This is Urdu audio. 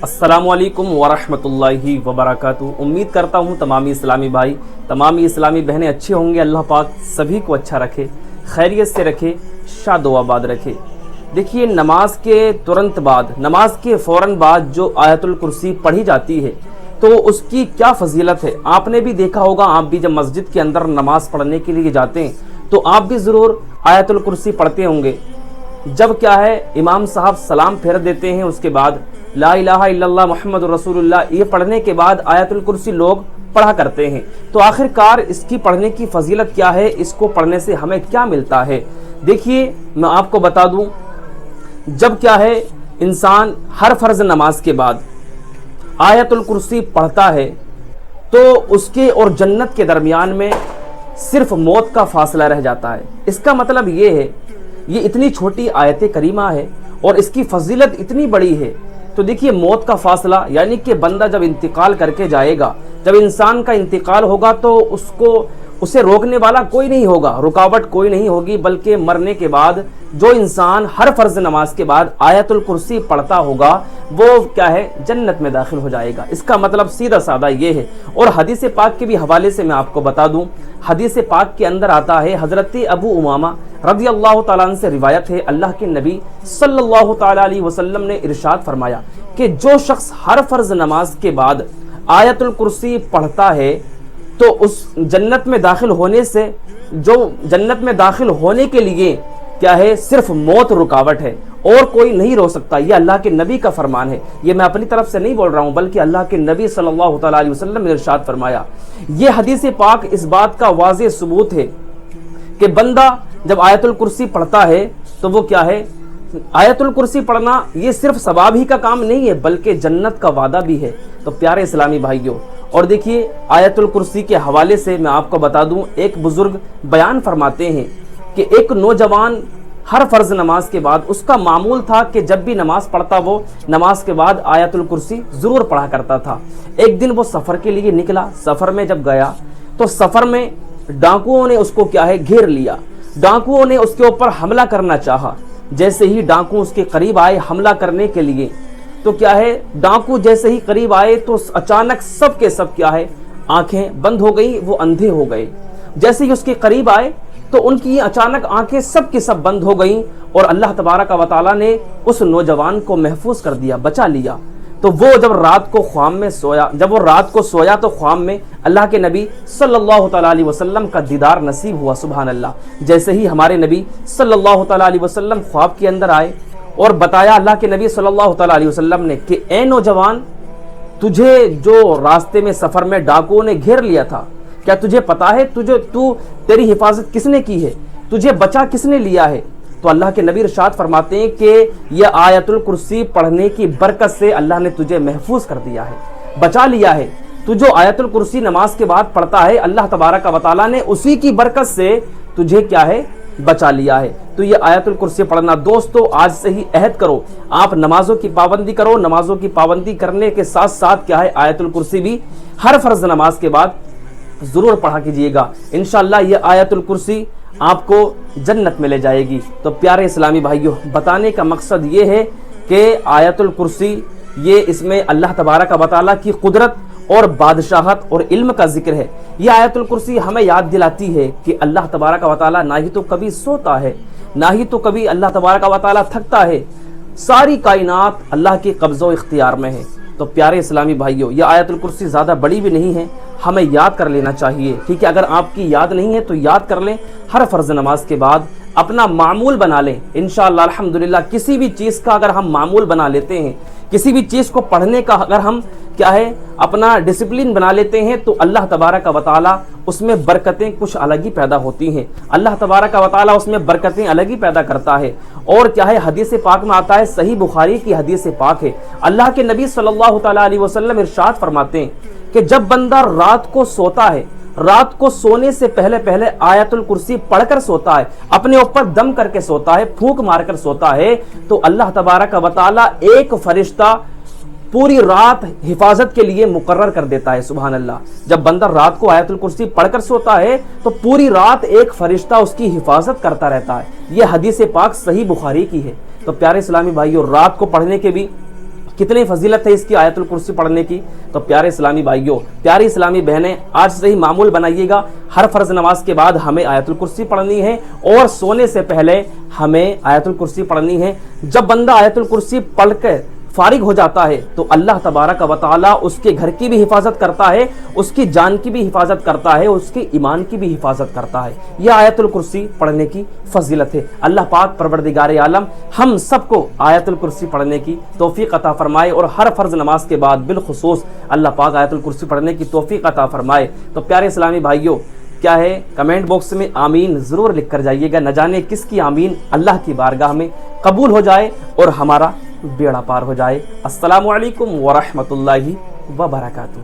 السلام علیکم ورحمۃ اللہ وبرکاتہ۔ امید کرتا ہوں تمامی اسلامی بھائی، تمامی اسلامی بہنیں اچھے ہوں گے۔ اللہ پاک سبھی کو اچھا رکھے، خیریت سے رکھے، شاد و آباد رکھے۔ دیکھیے، نماز کے ترنت بعد، نماز کے فوراً بعد جو آیت الکرسی پڑھی جاتی ہے تو اس کی کیا فضیلت ہے، آپ نے بھی دیکھا ہوگا۔ آپ بھی جب مسجد کے اندر نماز پڑھنے کے لیے جاتے ہیں تو آپ بھی ضرور آیت الکرسی پڑھتے ہوں گے۔ جب کیا ہے امام صاحب سلام پھیر دیتے ہیں، اس کے بعد لا الہ الا اللہ محمد رسول اللہ یہ پڑھنے کے بعد آیت الکرسی لوگ پڑھا کرتے ہیں۔ تو آخر کار اس کی پڑھنے کی فضیلت کیا ہے، اس کو پڑھنے سے ہمیں کیا ملتا ہے؟ دیکھیے، میں آپ کو بتا دوں، جب کیا ہے انسان ہر فرض نماز کے بعد آیت الکرسی پڑھتا ہے تو اس کے اور جنت کے درمیان میں صرف موت کا فاصلہ رہ جاتا ہے۔ اس کا مطلب یہ ہے، یہ اتنی چھوٹی آیت کریمہ ہے اور اس کی فضیلت اتنی بڑی ہے۔ تو دیکھیے، موت کا فاصلہ یعنی کہ بندہ جب انتقال کر کے جائے گا، جب انسان کا انتقال ہوگا تو اسے روکنے والا کوئی نہیں ہوگا، رکاوٹ کوئی نہیں ہوگی، بلکہ مرنے کے بعد جو انسان ہر فرض نماز کے بعد آیت الکرسی پڑھتا ہوگا وہ کیا ہے جنت میں داخل ہو جائے گا۔ اس کا مطلب سیدھا سادہ یہ ہے۔ اور حدیث پاک کے بھی حوالے سے میں آپ کو بتا دوں، حدیث پاک کے اندر آتا ہے، حضرت ابو امامہ رضی اللہ تعالیٰ عنہ سے روایت ہے، اللہ کے نبی صلی اللہ تعالیٰ علیہ وسلم نے ارشاد فرمایا کہ جو شخص ہر فرض نماز کے بعد آیت الکرسی پڑھتا ہے تو اس جنت میں داخل ہونے سے، جو جنت میں داخل ہونے کے لیے کیا ہے صرف موت رکاوٹ ہے اور کوئی نہیں روک سکتا۔ یہ اللہ کے نبی کا فرمان ہے، یہ میں اپنی طرف سے نہیں بول رہا ہوں، بلکہ اللہ کے نبی صلی اللہ تعالیٰ علیہ وسلم نے ارشاد فرمایا۔ یہ حدیث پاک اس بات کا واضح ثبوت ہے کہ بندہ جب آیت الکرسی پڑھتا ہے تو وہ کیا ہے، آیت الکرسی پڑھنا یہ صرف ثواب ہی کا کام نہیں ہے بلکہ جنت کا وعدہ بھی ہے۔ تو پیارے اسلامی بھائیوں، اور دیکھیے آیت الکرسی کے حوالے سے میں آپ کو بتا دوں، ایک بزرگ بیان فرماتے ہیں کہ ایک نوجوان ہر فرض نماز کے بعد اس کا معمول تھا کہ جب بھی نماز پڑھتا وہ نماز کے بعد آیت الکرسی ضرور پڑھا کرتا تھا۔ ایک دن وہ سفر کے لیے نکلا، سفر میں جب گیا تو سفر میں ڈاکوؤں نے اس کو کیا ہے گھیر لیا، ڈاکوؤں نے اس کے اوپر حملہ کرنا چاہا۔ جیسے ہی ڈاکو اس کے قریب آئے حملہ کرنے کے لیے تو کیا ہے ڈاکو جیسے ہی قریب آئے تو اچانک سب کے سب کیا ہے آنکھیں بند ہو گئی، وہ اندھے ہو گئے۔ جیسے ہی اس کے قریب آئے تو ان کی اچانک آنکھیں سب کی سب بند ہو گئیں اور اللہ تبارک و تعالیٰ نے اس نوجوان کو محفوظ کر دیا، بچا لیا۔ تو وہ جب رات کو خواب میں سویا، جب وہ رات کو سویا تو خواب میں اللہ کے نبی صلی اللہ تعالیٰ علیہ وسلم کا دیدار نصیب ہوا۔ سبحان اللہ۔ جیسے ہی ہمارے نبی صلی اللہ تعالیٰ علیہ وسلم خواب کے اندر آئے اور بتایا اللہ کے نبی صلی اللہ تعالیٰ علیہ وسلم نے کہ اے نوجوان، تجھے جو راستے میں سفر میں ڈاکوؤں نے گھیر لیا تھا، کیا تجھے پتا ہے تیری حفاظت کس نے کی ہے، تجھے بچا کس نے لیا ہے؟ تو اللہ کے نبی ارشاد فرماتے ہیں کہ یہ آیت الکرسی پڑھنے کی برکت سے اللہ نے تجھے محفوظ کر دیا ہے، بچا لیا ہے۔ تو جو آیت الکرسی نماز کے بعد پڑھتا ہے اللہ تبارک و تعالیٰ نے اسی کی برکت سے تجھے کیا ہے بچا لیا ہے۔ تو یہ آیت الکرسی پڑھنا دوستو آج سے ہی عہد کرو، آپ نمازوں کی پابندی کرو، نمازوں کی پابندی کرنے کے ساتھ ساتھ کیا ہے آیت الکرسی بھی ہر فرض نماز کے بعد ضرور پڑھا کیجئے گا۔ انشاءاللہ یہ آیت الکرسی آپ کو جنت میں لے جائے گی۔ تو پیارے اسلامی بھائیوں، بتانے کا مقصد یہ ہے کہ آیت الکرسی یہ اس میں اللہ تبارک و تعالیٰ کی قدرت اور بادشاہت اور علم کا ذکر ہے۔ یہ آیت الکرسی ہمیں یاد دلاتی ہے کہ اللہ تبارک و تعالیٰ نہ ہی تو کبھی سوتا ہے، نہ ہی تو کبھی اللہ تبارک و تعالیٰ تھکتا ہے، ساری کائنات اللہ کے قبضہ و اختیار میں ہے۔ تو پیارے اسلامی بھائیوں، یہ آیت الکرسی زیادہ بڑی بھی نہیں ہے، ہمیں یاد کر لینا چاہیے، ٹھیک ہے؟ اگر آپ کی یاد نہیں ہے تو یاد کر لیں، ہر فرض نماز کے بعد اپنا معمول بنا لیں۔ انشاءاللہ الحمدللہ کسی بھی چیز کا اگر ہم معمول بنا لیتے ہیں، کسی بھی چیز کو پڑھنے کا اگر ہم کیا ہے اپنا ڈسپلن بنا لیتے ہیں تو اللہ تبارک و تعالیٰ اس میں برکتیں کچھ الگ ہی پیدا ہوتی ہیں، اللہ تبارک و تعالیٰ اس میں برکتیں الگ ہی پیدا کرتا ہے۔ اور کیا ہے حدیث پاک میں آتا ہے، صحیح بخاری کی حدیث پاک ہے، اللہ کے نبی صلی اللہ تعالیٰ علیہ وسلم ارشاد فرماتے ہیں کہ جب بندہ رات کو سوتا ہے، رات کو سونے سے پہلے آیت الکرسی پڑھ کر سوتا ہے، اپنے اوپر دم کر کے سوتا ہے، پھونک مار کر سوتا ہے، تو اللہ تبارک و تعالیٰ ایک فرشتہ پوری رات حفاظت کے لیے مقرر کر دیتا ہے۔ سبحان اللہ۔ جب بندہ رات کو آیت الکرسی پڑھ کر سوتا ہے تو پوری رات ایک فرشتہ اس کی حفاظت کرتا رہتا ہے۔ یہ حدیث پاک صحیح بخاری کی ہے۔ تو پیارے اسلامی بھائیوں، رات کو پڑھنے کے بھی کتنی فضیلت ہے اس کی آیت الکرسی پڑھنے کی. تو پیارے اسلامی بھائیوں، پیاری اسلامی بہنیں، آج سے ہی معمول بنائیے گا، ہر فرض نماز کے بعد ہمیں آیت الکرسی پڑھنی ہے اور سونے سے پہلے ہمیں آیت الکرسی پڑھنی ہے. جب بندہ آیت الکرسی پڑھ کر فارغ ہو جاتا ہے تو اللہ تبارک و تعالیٰ اس کے گھر کی بھی حفاظت کرتا ہے، اس کی جان کی بھی حفاظت کرتا ہے، اس کے ایمان کی بھی حفاظت کرتا ہے. یہ آیت الکرسی پڑھنے کی فضیلت ہے. اللہ پاک پروردگار عالم ہم سب کو آیت الکرسی پڑھنے کی توفیق عطا فرمائے اور ہر فرض نماز کے بعد بالخصوص اللہ پاک آیت الکرسی پڑھنے کی توفیق عطا فرمائے. تو پیارے اسلامی بھائیوں، کیا ہے، کمنٹ باکس میں آمین ضرور لکھ کر جائیے گا. نہ جانے کس کی آمین اللہ کی بارگاہ میں قبول ہو جائے اور ہمارا بیڑا پار ہو جائے. السلام علیکم ورحمۃ اللہ وبرکاتہ.